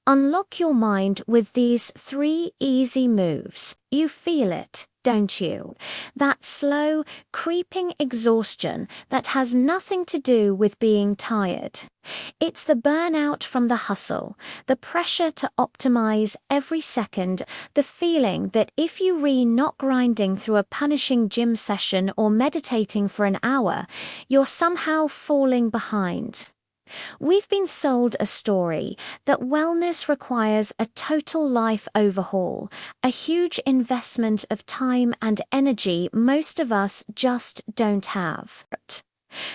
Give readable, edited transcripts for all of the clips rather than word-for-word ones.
Unlock your mind with these 3 easy moves. You feel it, don't you? That slow, creeping exhaustion that has nothing to do with being tired. It's the burnout from the hustle, the pressure to optimize every second, the feeling that if you not grinding through a punishing gym session or meditating for an hour, you're somehow falling behind. We've been sold a story that wellness requires a total life overhaul, a huge investment of time and energy most of us just don't have.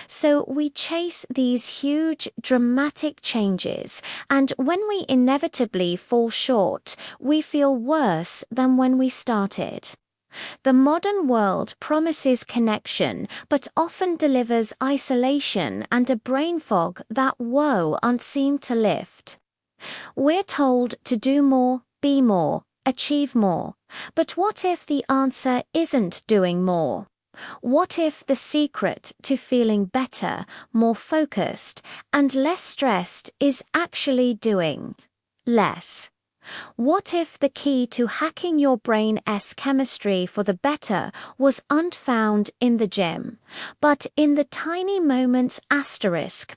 So we chase these huge, dramatic changes, and when we inevitably fall short, we feel worse than when we started. The modern world promises connection, but often delivers isolation and a brain fog that aren't seem to lift. We're told to do more, be more, achieve more. But what if the answer isn't doing more? What if the secret to feeling better, more focused, and less stressed is actually doing less? What if the key to hacking your brain's chemistry for the better was unfound in the gym, but in the tiny moments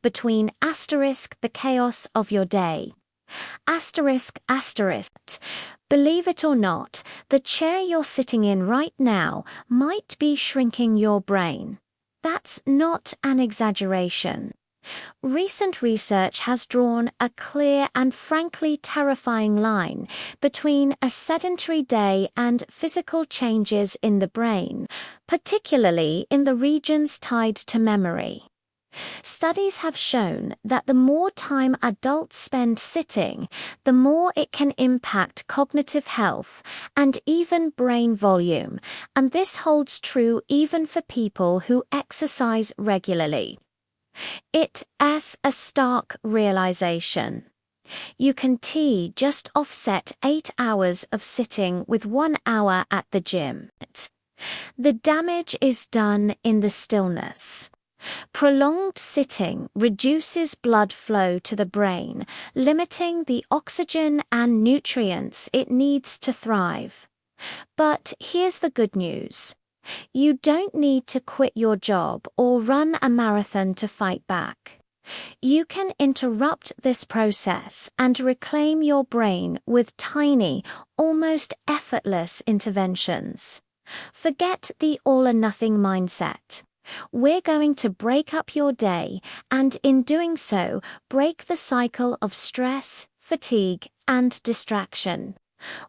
between the chaos of your day? Believe it or not, the chair you're sitting in right now might be shrinking your brain. That's not an exaggeration. Recent research has drawn a clear and frankly terrifying line between a sedentary day and physical changes in the brain, particularly in the regions tied to memory. Studies have shown that the more time adults spend sitting, the more it can impact cognitive health and even brain volume, and this holds true even for people who exercise regularly. It's a stark realization. You can just offset 8 hours of sitting with 1 hour at the gym. The damage is done in the stillness. Prolonged sitting reduces blood flow to the brain, limiting the oxygen and nutrients it needs to thrive. But here's the good news. You don't need to quit your job or run a marathon to fight back. You can interrupt this process and reclaim your brain with tiny, almost effortless interventions. Forget the all-or-nothing mindset. We're going to break up your day and, in doing so, break the cycle of stress, fatigue, and distraction.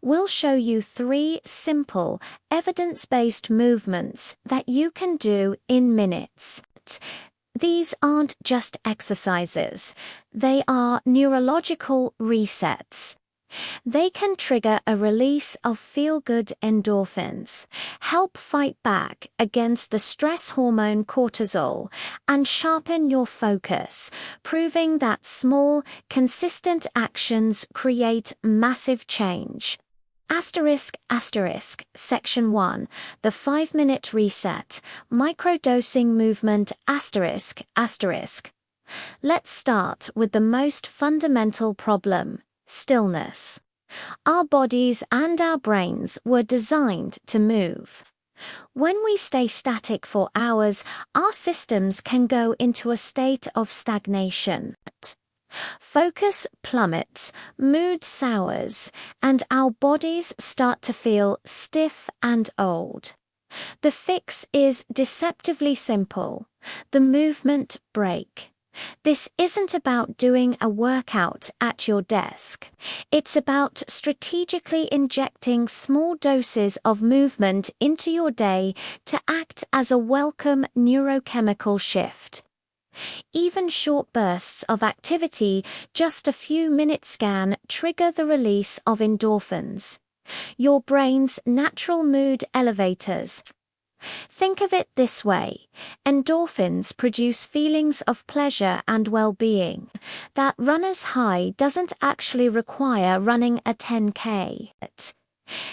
We'll show you 3 simple, evidence-based movements that you can do in minutes. These aren't just exercises. They are neurological resets. They can trigger a release of feel-good endorphins, help fight back against the stress hormone cortisol, and sharpen your focus, proving that small, consistent actions create massive change. Section 1, the 5-minute reset, microdosing movement ***. Let's start with the most fundamental problem. Stillness. Our bodies and our brains were designed to move. When we stay static for hours, our systems can go into a state of stagnation. Focus plummets, mood sours, and our bodies start to feel stiff and old. The fix is deceptively simple: the movement break. This isn't about doing a workout at your desk. It's about strategically injecting small doses of movement into your day to act as a welcome neurochemical shift. Even short bursts of activity, just a few minutes, can trigger the release of endorphins, your brain's natural mood elevators. Think of it this way: endorphins produce feelings of pleasure and well-being. That runner's high doesn't actually require running a 10K.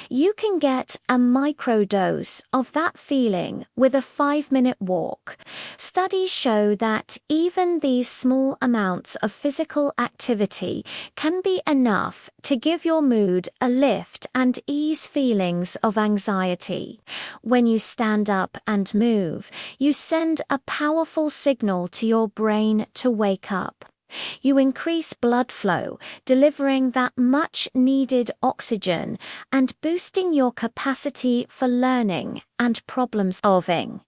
You can get a microdose of that feeling with a 5-minute walk. Studies show that even these small amounts of physical activity can be enough to give your mood a lift and ease feelings of anxiety. When you stand up and move, you send a powerful signal to your brain to wake up. You increase blood flow, delivering that much-needed oxygen and boosting your capacity for learning and problem-solving.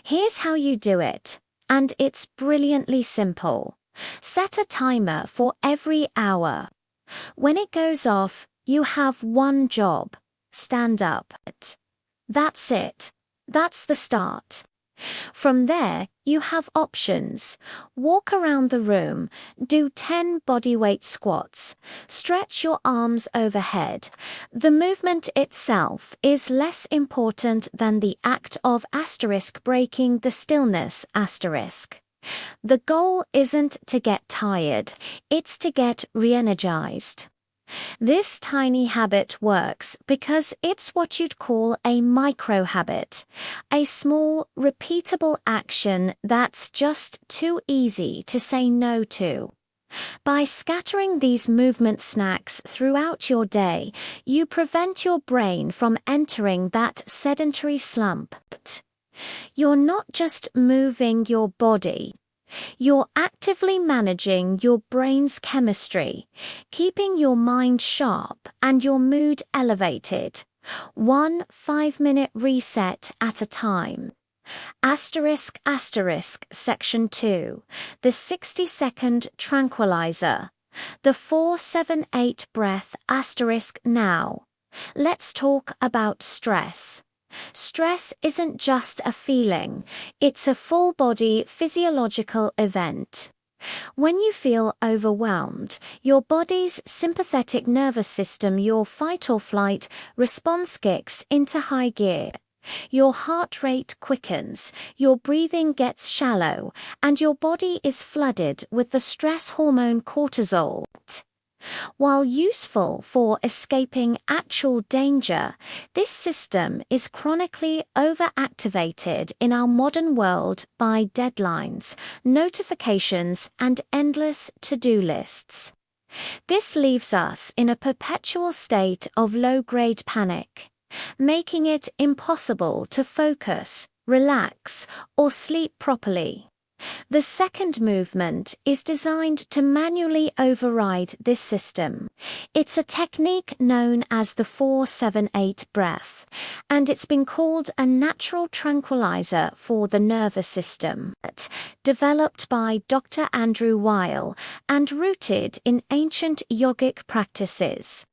Here's how you do it, and it's brilliantly simple. Set a timer for every hour. When it goes off, you have one job: stand up. That's it. That's the start. From there, you have options. Walk around the room, do 10 bodyweight squats, stretch your arms overhead. The movement itself is less important than the act of breaking the stillness. The goal isn't to get tired, it's to get re-energized. This tiny habit works because it's what you'd call a micro habit, a small, repeatable action that's just too easy to say no to. By scattering these movement snacks throughout your day, you prevent your brain from entering that sedentary slump. You're not just moving your body. You're actively managing your brain's chemistry, keeping your mind sharp and your mood elevated, one 5-minute reset at a time. Section 2, the 60-second tranquilizer, the 4-7-8 breath now. Let's talk about stress. Stress isn't just a feeling, it's a full-body physiological event. When you feel overwhelmed, your body's sympathetic nervous system, your fight-or-flight response, kicks into high gear. Your heart rate quickens, your breathing gets shallow, and your body is flooded with the stress hormone cortisol. While useful for escaping actual danger, this system is chronically overactivated in our modern world by deadlines, notifications, and endless to-do lists. This leaves us in a perpetual state of low-grade panic, making it impossible to focus, relax, or sleep properly. The second movement is designed to manually override this system. It's a technique known as the 4-7-8 breath, and it's been called a natural tranquilizer for the nervous system, developed by Dr. Andrew Weil and rooted in ancient yogic practices.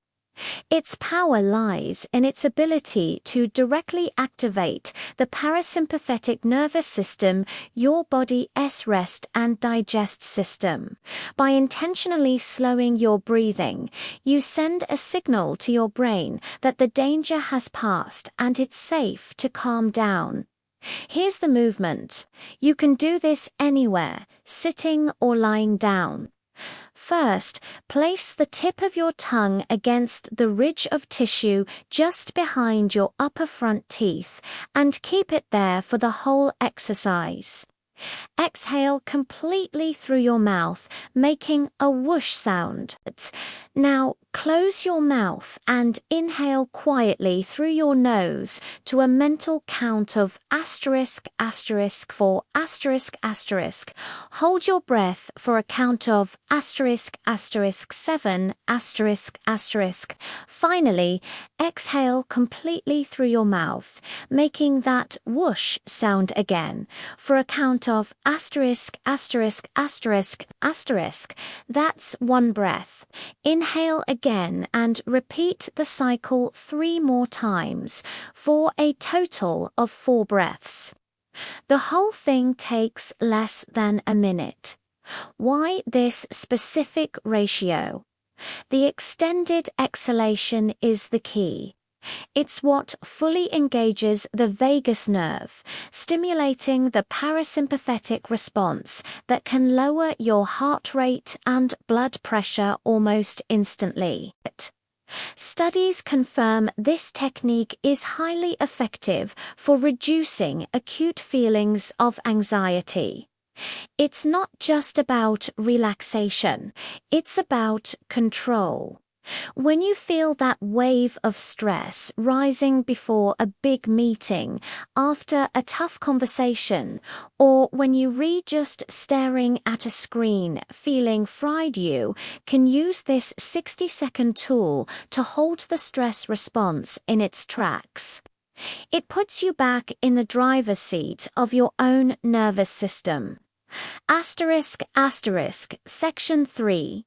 Its power lies in its ability to directly activate the parasympathetic nervous system, your body's rest and digest system. By intentionally slowing your breathing, you send a signal to your brain that the danger has passed and it's safe to calm down. Here's the movement. You can do this anywhere, sitting or lying down. First, place the tip of your tongue against the ridge of tissue just behind your upper front teeth and keep it there for the whole exercise. Exhale completely through your mouth, making a whoosh sound. Now, close your mouth and inhale quietly through your nose to a mental count of for Hold your breath for a count of **7***. Finally, exhale completely through your mouth, making that whoosh sound again for a count of *****. That's one breath. Inhale again and repeat the cycle 3 more times for a total of 4 breaths. The whole thing takes less than a minute. Why this specific ratio? The extended exhalation is the key. It's what fully engages the vagus nerve, stimulating the parasympathetic response that can lower your heart rate and blood pressure almost instantly. Studies confirm this technique is highly effective for reducing acute feelings of anxiety. It's not just about relaxation, it's about control. When you feel that wave of stress rising before a big meeting, after a tough conversation, or when you read just staring at a screen feeling fried, you can use this 60-second tool to hold the stress response in its tracks. It puts you back in the driver's seat of your own nervous system. Section 3.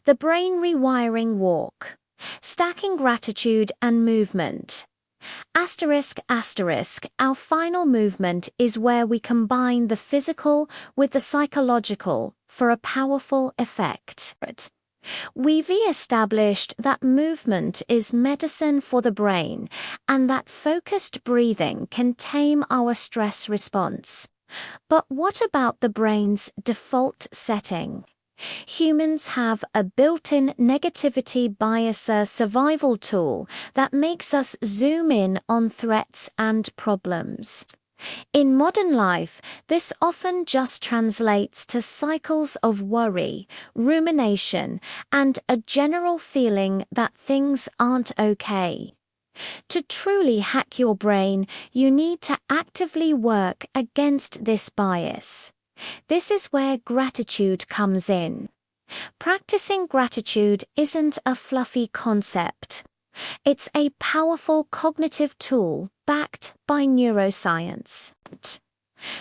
The Brain Rewiring Walk. Stacking Gratitude and Movement. Our final movement is where we combine the physical with the psychological for a powerful effect. We've established that movement is medicine for the brain and that focused breathing can tame our stress response. But what about the brain's default setting? Humans have a built-in negativity biaser survival tool that makes us zoom in on threats and problems. In modern life, this often just translates to cycles of worry, rumination, and a general feeling that things aren't okay. To truly hack your brain, you need to actively work against this bias. This is where gratitude comes in. Practicing gratitude isn't a fluffy concept. It's a powerful cognitive tool backed by neuroscience.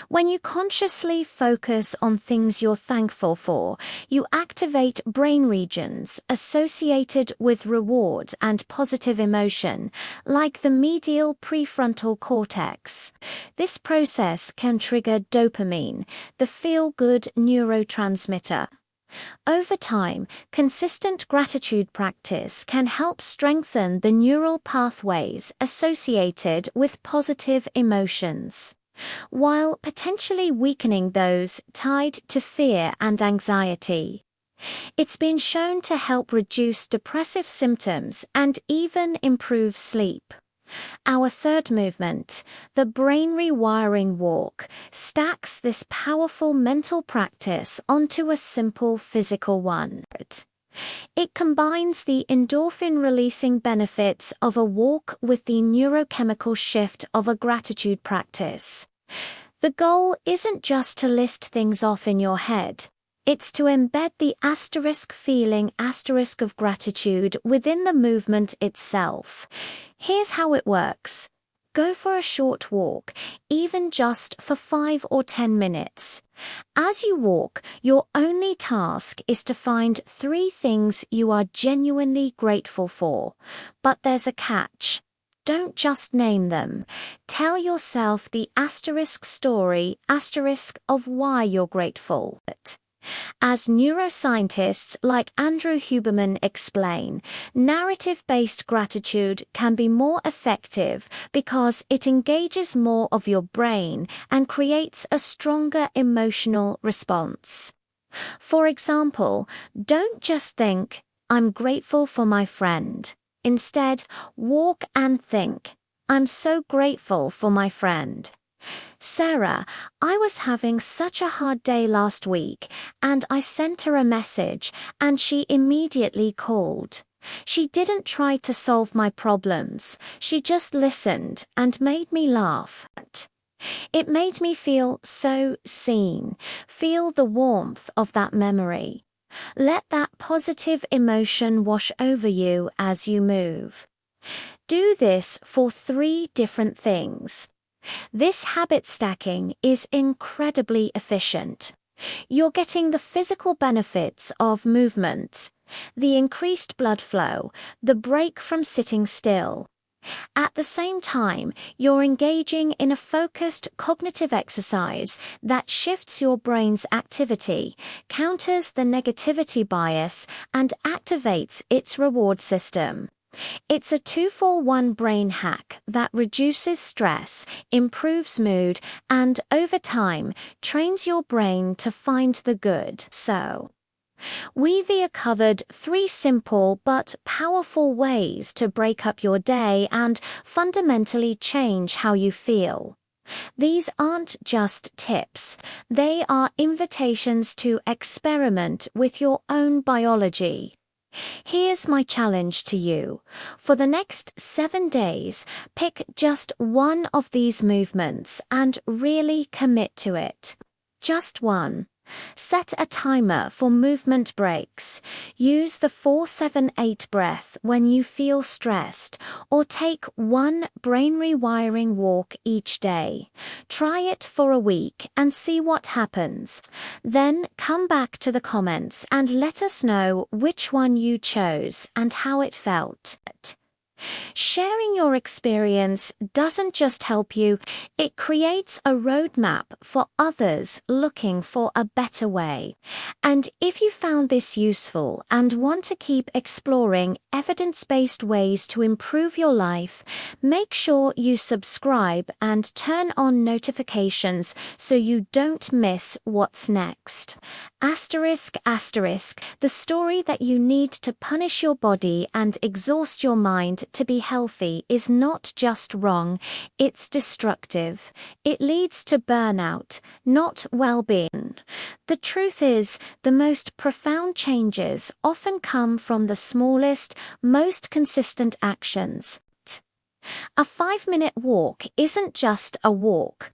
When you consciously focus on things you're thankful for, you activate brain regions associated with reward and positive emotion, like the medial prefrontal cortex. This process can trigger dopamine, the feel-good neurotransmitter. Over time, consistent gratitude practice can help strengthen the neural pathways associated with positive emotions, while potentially weakening those tied to fear and anxiety. It's been shown to help reduce depressive symptoms and even improve sleep. Our third movement, the Brain Rewiring Walk, stacks this powerful mental practice onto a simple physical one. It combines the endorphin-releasing benefits of a walk with the neurochemical shift of a gratitude practice. The goal isn't just to list things off in your head. It's to embed the feeling of gratitude within the movement itself. Here's how it works. Go for a short walk, even just for 5 or 10 minutes. As you walk, your only task is to find 3 things you are genuinely grateful for. But there's a catch. Don't just name them. Tell yourself the story of why you're grateful. As neuroscientists like Andrew Huberman explain, narrative-based gratitude can be more effective because it engages more of your brain and creates a stronger emotional response. For example, don't just think, "I'm grateful for my friend." Instead, walk and think, "I'm so grateful for my friend. Sarah, I was having such a hard day last week, and I sent her a message, and she immediately called. She didn't try to solve my problems, she just listened and made me laugh. It made me feel so seen." Feel the warmth of that memory. Let that positive emotion wash over you as you move. Do this for 3 different things. This habit stacking is incredibly efficient. You're getting the physical benefits of movement, the increased blood flow, the break from sitting still. At the same time, you're engaging in a focused cognitive exercise that shifts your brain's activity, counters the negativity bias, and activates its reward system. It's a 2-for-1 brain hack that reduces stress, improves mood, and over time, trains your brain to find the good. So, We've covered 3 simple but powerful ways to break up your day and fundamentally change how you feel. These aren't just tips, they are invitations to experiment with your own biology. Here's my challenge to you. For the next 7 days, pick just one of these movements and really commit to it. Just one. Set a timer for movement breaks. Use the 4-7-8 breath when you feel stressed, or take one brain rewiring walk each day. Try it for a week and see what happens. Then come back to the comments and let us know which one you chose and how it felt. Sharing your experience doesn't just help you, it creates a roadmap for others looking for a better way. And if you found this useful and want to keep exploring evidence-based ways to improve your life, make sure you subscribe and turn on notifications so you don't miss what's next. Asterisk, asterisk, the story that you need to punish your body and exhaust your mind to be healthy is not just wrong, it's destructive. It leads to burnout, not well-being. The truth is, the most profound changes often come from the smallest, most consistent actions. A 5-minute walk isn't just a walk.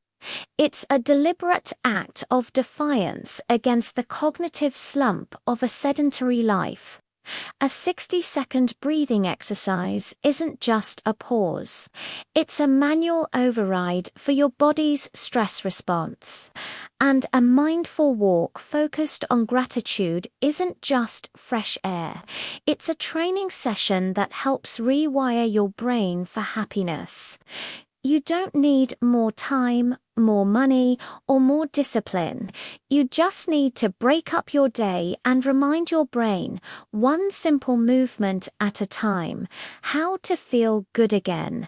It's a deliberate act of defiance against the cognitive slump of a sedentary life. A 60-second breathing exercise isn't just a pause. It's a manual override for your body's stress response. And a mindful walk focused on gratitude isn't just fresh air. It's a training session that helps rewire your brain for happiness. You don't need more time, more money, or more discipline. You just need to break up your day and remind your brain, one simple movement at a time, how to feel good again.